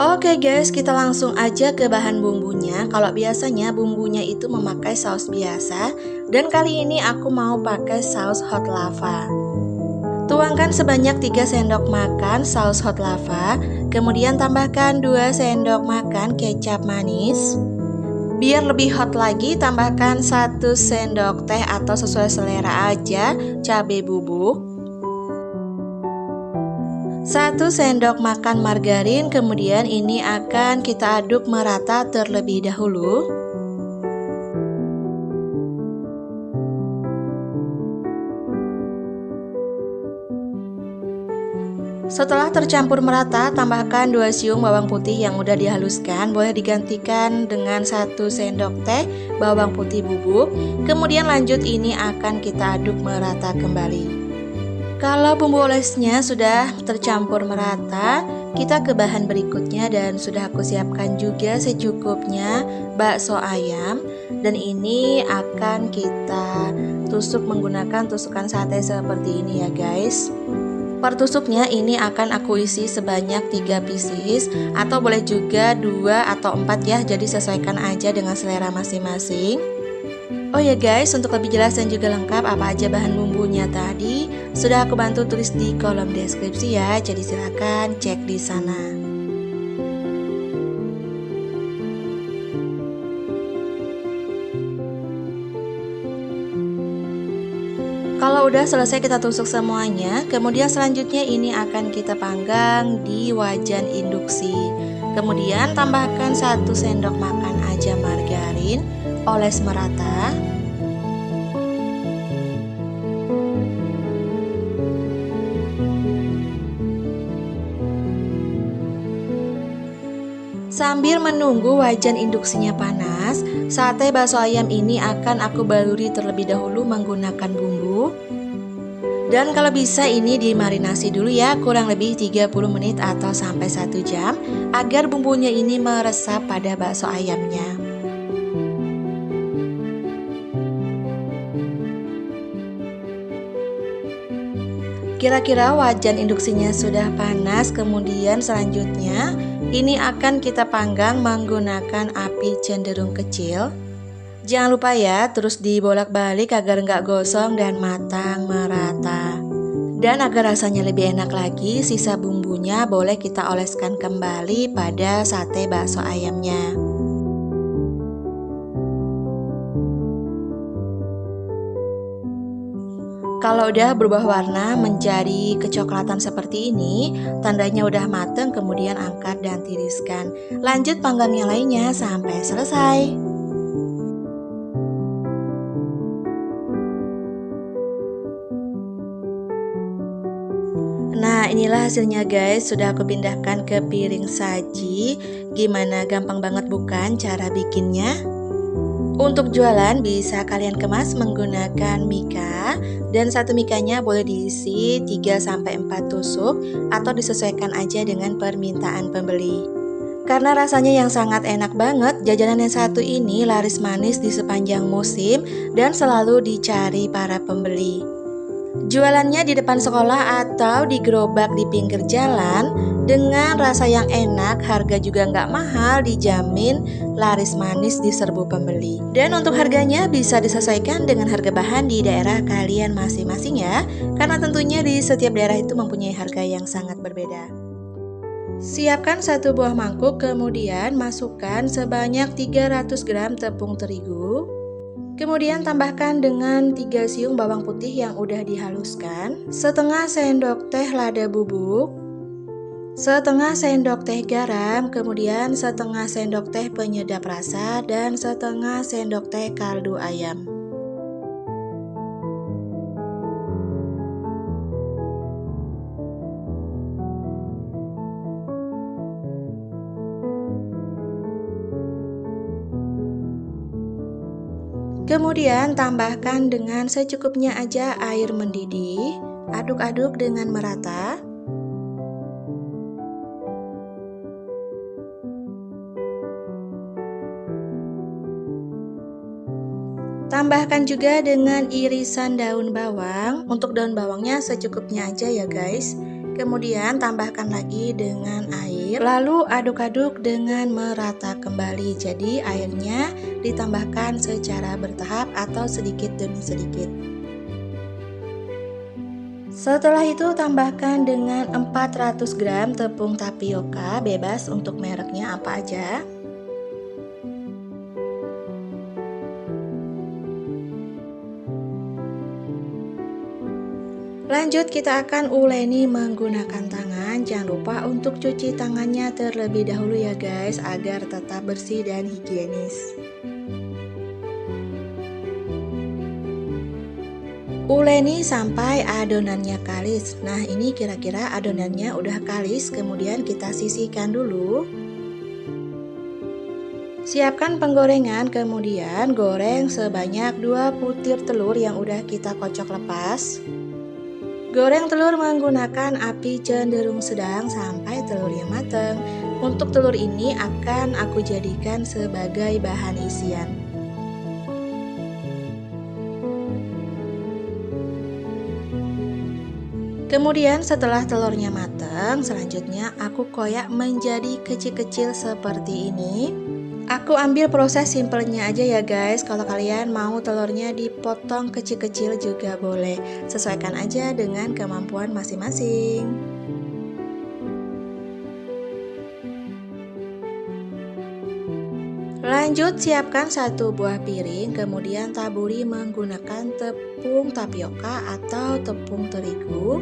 Oke guys, kita langsung aja ke bahan bumbunya. Kalau biasanya bumbunya itu memakai saus biasa, dan kali ini aku mau pakai saus hot lava. Tuangkan sebanyak 3 sendok makan saus hot lava, kemudian tambahkan 2 sendok makan kecap manis. Biar lebih hot lagi, tambahkan 1 sendok teh atau sesuai selera aja cabai bubuk, 1 sendok makan margarin, kemudian ini akan kita aduk merata terlebih dahulu. Setelah tercampur merata, tambahkan 2 siung bawang putih yang udah dihaluskan. Boleh digantikan dengan 1 sendok teh bawang putih bubuk. Kemudian lanjut ini akan kita aduk merata kembali. Kalau bumbu olesnya sudah tercampur merata, kita ke bahan berikutnya dan sudah aku siapkan juga secukupnya bakso ayam. Dan ini akan kita tusuk menggunakan tusukan sate seperti ini ya guys. Per tusuknya ini akan aku isi sebanyak 3 pieces atau boleh juga 2 atau 4 ya, jadi sesuaikan aja dengan selera masing-masing. Oh ya guys, untuk lebih jelas dan juga lengkap apa aja bahan bumbunya tadi sudah aku bantu tulis di kolom deskripsi ya, jadi silahkan cek di sana. Kalau udah selesai kita tusuk semuanya, kemudian selanjutnya ini akan kita panggang di wajan induksi. Kemudian tambahkan 1 sendok makan aja margarin, oles merata. Sambil menunggu wajan induksinya panas, sate bakso ayam ini akan aku baluri terlebih dahulu menggunakan bumbu. Dan kalau bisa ini dimarinasi dulu ya, kurang lebih 30 menit atau sampai 1 jam agar bumbunya ini meresap pada bakso ayamnya. Kira-kira wajan induksinya sudah panas, kemudian selanjutnya ini akan kita panggang menggunakan api cenderung kecil. Jangan lupa ya, terus dibolak-balik agar nggak gosong dan matang merata. Dan agar rasanya lebih enak lagi, sisa bumbunya boleh kita oleskan kembali pada sate bakso ayamnya. Kalau udah berubah warna menjadi kecoklatan seperti ini, tandanya udah mateng, kemudian angkat dan tiriskan. Lanjut panggang yang lainnya sampai selesai. Nah, inilah hasilnya guys, sudah aku pindahkan ke piring saji. Gimana, gampang banget bukan cara bikinnya? Untuk jualan bisa kalian kemas menggunakan mika, dan satu mikanya boleh diisi 3-4 tusuk atau disesuaikan aja dengan permintaan pembeli. Karena rasanya yang sangat enak banget, jajanan yang satu ini laris manis di sepanjang musim dan selalu dicari para pembeli. Jualannya di depan sekolah atau di gerobak di pinggir jalan dengan rasa yang enak, harga juga nggak mahal, dijamin laris manis di serbu pembeli. Dan untuk harganya bisa disesuaikan dengan harga bahan di daerah kalian masing-masing ya, karena tentunya di setiap daerah itu mempunyai harga yang sangat berbeda. Siapkan 1 buah mangkuk, kemudian masukkan sebanyak 300 gram tepung terigu. Kemudian tambahkan dengan 3 siung bawang putih yang udah dihaluskan, setengah sendok teh lada bubuk, setengah sendok teh garam, kemudian setengah sendok teh penyedap rasa, dan setengah sendok teh kaldu ayam. Kemudian tambahkan dengan secukupnya aja air mendidih, aduk-aduk dengan merata. Tambahkan juga dengan irisan daun bawang. Untuk daun bawangnya secukupnya aja ya guys. Kemudian tambahkan lagi dengan air. air, lalu aduk-aduk dengan merata kembali. Jadi airnya ditambahkan secara bertahap atau sedikit demi sedikit. Setelah itu tambahkan dengan 400 gram tepung tapioka, bebas untuk mereknya apa aja. Lanjut kita akan uleni menggunakan tangan. Jangan lupa untuk cuci tangannya terlebih dahulu ya guys, agar tetap bersih dan higienis. Uleni sampai adonannya kalis. Nah ini kira-kira adonannya udah kalis, kemudian kita sisihkan dulu. Siapkan penggorengan, kemudian goreng sebanyak 2 butir telur yang udah kita kocok lepas. Goreng telur menggunakan api cenderung sedang sampai telurnya matang. Untuk telur ini akan aku jadikan sebagai bahan isian. Kemudian setelah telurnya matang, selanjutnya aku koyak menjadi kecil-kecil seperti ini. Aku ambil proses simpelnya aja ya guys. Kalau kalian mau telurnya dipotong kecil-kecil juga boleh. Sesuaikan aja dengan kemampuan masing-masing. Lanjut siapkan 1 buah piring, kemudian taburi menggunakan tepung tapioka atau tepung terigu.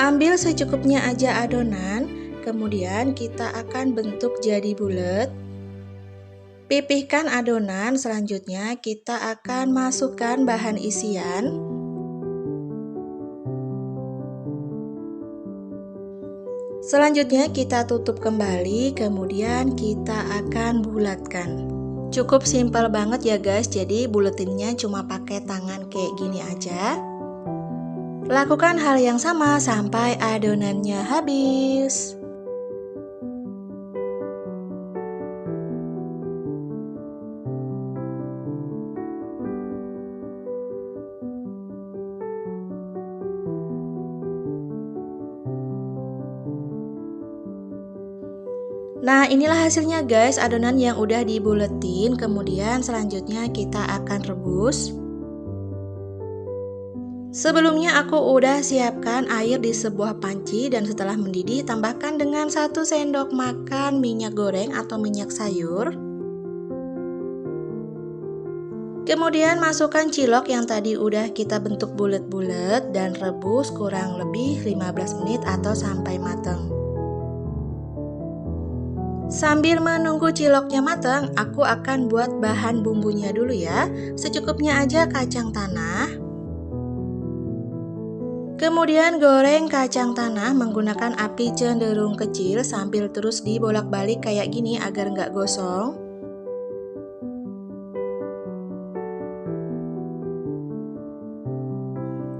Ambil secukupnya aja adonan, kemudian kita akan bentuk jadi bulat. Pipihkan adonan, selanjutnya kita akan masukkan bahan isian. Selanjutnya kita tutup kembali, kemudian kita akan bulatkan. Cukup simpel banget ya guys, jadi buletinnya cuma pakai tangan kayak gini aja. Lakukan hal yang sama sampai adonannya habis. Nah inilah hasilnya guys, adonan yang udah dibuletin. Kemudian selanjutnya kita akan rebus. Sebelumnya aku udah siapkan air di sebuah panci, dan setelah mendidih tambahkan dengan 1 sendok makan minyak goreng atau minyak sayur. Kemudian masukkan cilok yang tadi udah kita bentuk bulat-bulat dan rebus kurang lebih 15 menit atau sampai matang. Sambil menunggu ciloknya matang, aku akan buat bahan bumbunya dulu ya. Secukupnya aja kacang tanah. Kemudian goreng kacang tanah menggunakan api cenderung kecil sambil terus dibolak-balik kayak gini agar nggak gosong.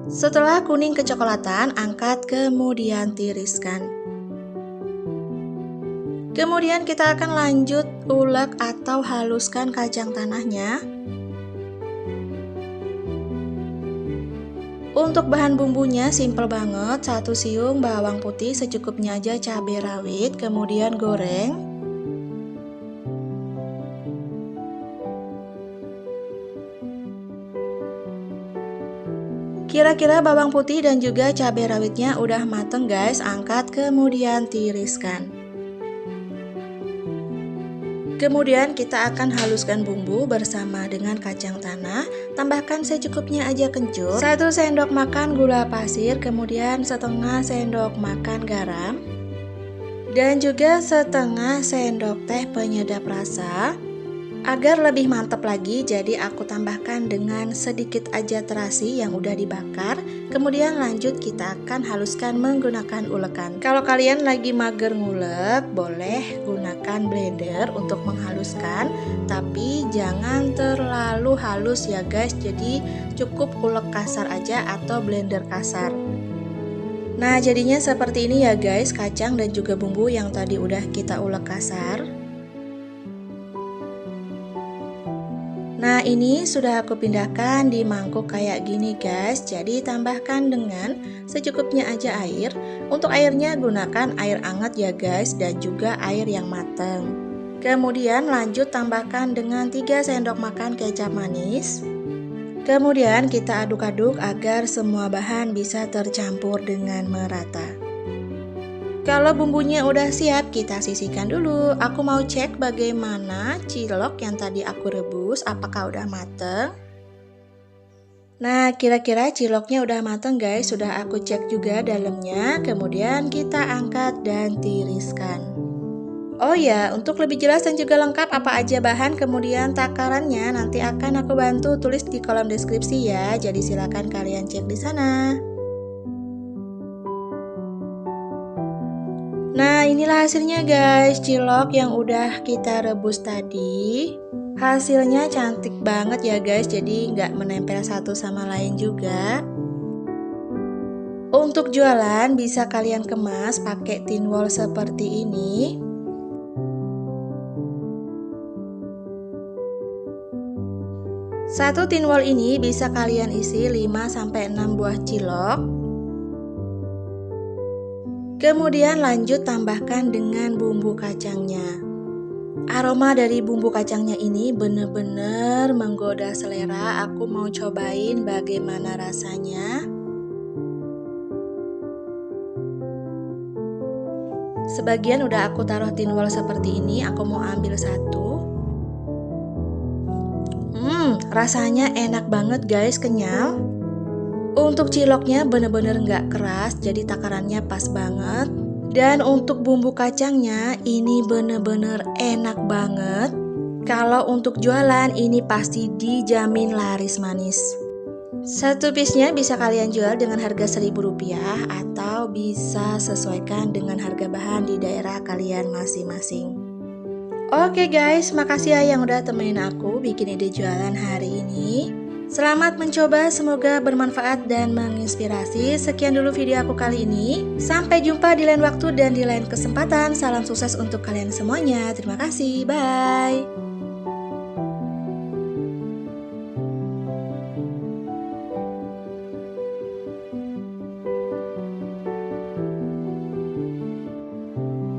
Setelah kuning kecoklatan, angkat kemudian tiriskan. Kemudian kita akan lanjut ulek atau haluskan kacang tanahnya. Untuk bahan bumbunya simple banget, 1 siung bawang putih, secukupnya aja cabai rawit, kemudian goreng. Kira-kira bawang putih dan juga cabai rawitnya udah mateng guys, angkat kemudian tiriskan. Kemudian kita akan haluskan bumbu bersama dengan kacang tanah. Tambahkan secukupnya aja kencur, 1 sendok makan gula pasir, kemudian setengah sendok makan garam, dan juga setengah sendok teh penyedap rasa. Agar lebih mantap lagi, jadi aku tambahkan dengan sedikit aja terasi yang udah dibakar. Kemudian lanjut kita akan haluskan menggunakan ulekan. Kalau kalian lagi mager ngulek, boleh gunakan blender untuk menghaluskan, tapi jangan terlalu halus ya guys. Jadi cukup ulek kasar aja atau blender kasar. Nah jadinya seperti ini ya guys, kacang dan juga bumbu yang tadi udah kita ulek kasar. Nah, ini sudah aku pindahkan di mangkuk kayak gini guys. Jadi tambahkan dengan secukupnya aja air. Untuk airnya gunakan air hangat ya guys, dan juga air yang matang. Kemudian lanjut tambahkan dengan 3 sendok makan kecap manis. Kemudian kita aduk-aduk agar semua bahan bisa tercampur dengan merata. Kalau bumbunya udah siap, kita sisihkan dulu. Aku mau cek bagaimana cilok yang tadi aku rebus, apakah udah mateng. Nah, kira-kira ciloknya udah mateng guys, sudah aku cek juga dalamnya. Kemudian kita angkat dan tiriskan. Oh ya, untuk lebih jelas dan juga lengkap apa aja bahan kemudian takarannya nanti akan aku bantu tulis di kolom deskripsi ya. Jadi silakan kalian cek di sana. Nah, inilah hasilnya guys, cilok yang udah kita rebus tadi. Hasilnya cantik banget ya guys, jadi nggak menempel satu sama lain juga. Untuk jualan bisa kalian kemas pakai tin wall seperti ini. Satu tin wall ini bisa kalian isi 5-6 buah cilok. Kemudian lanjut tambahkan dengan bumbu kacangnya. Aroma dari bumbu kacangnya ini bener-bener menggoda selera. Aku mau cobain bagaimana rasanya. Sebagian udah aku taruh tin wall seperti ini. Aku mau ambil satu. Rasanya enak banget guys, kenyal. Untuk ciloknya bener-bener nggak keras, jadi takarannya pas banget. Dan untuk bumbu kacangnya ini bener-bener enak banget. Kalau untuk jualan ini pasti dijamin laris manis. Satu piece-nya bisa kalian jual dengan harga Rp1.000 atau bisa sesuaikan dengan harga bahan di daerah kalian masing-masing. Oke guys, makasih ya yang udah temenin aku bikin ide jualan hari ini. Selamat mencoba, semoga bermanfaat dan menginspirasi. Sekian dulu video aku kali ini. Sampai jumpa di lain waktu dan di lain kesempatan. Salam sukses untuk kalian semuanya. Terima kasih, bye.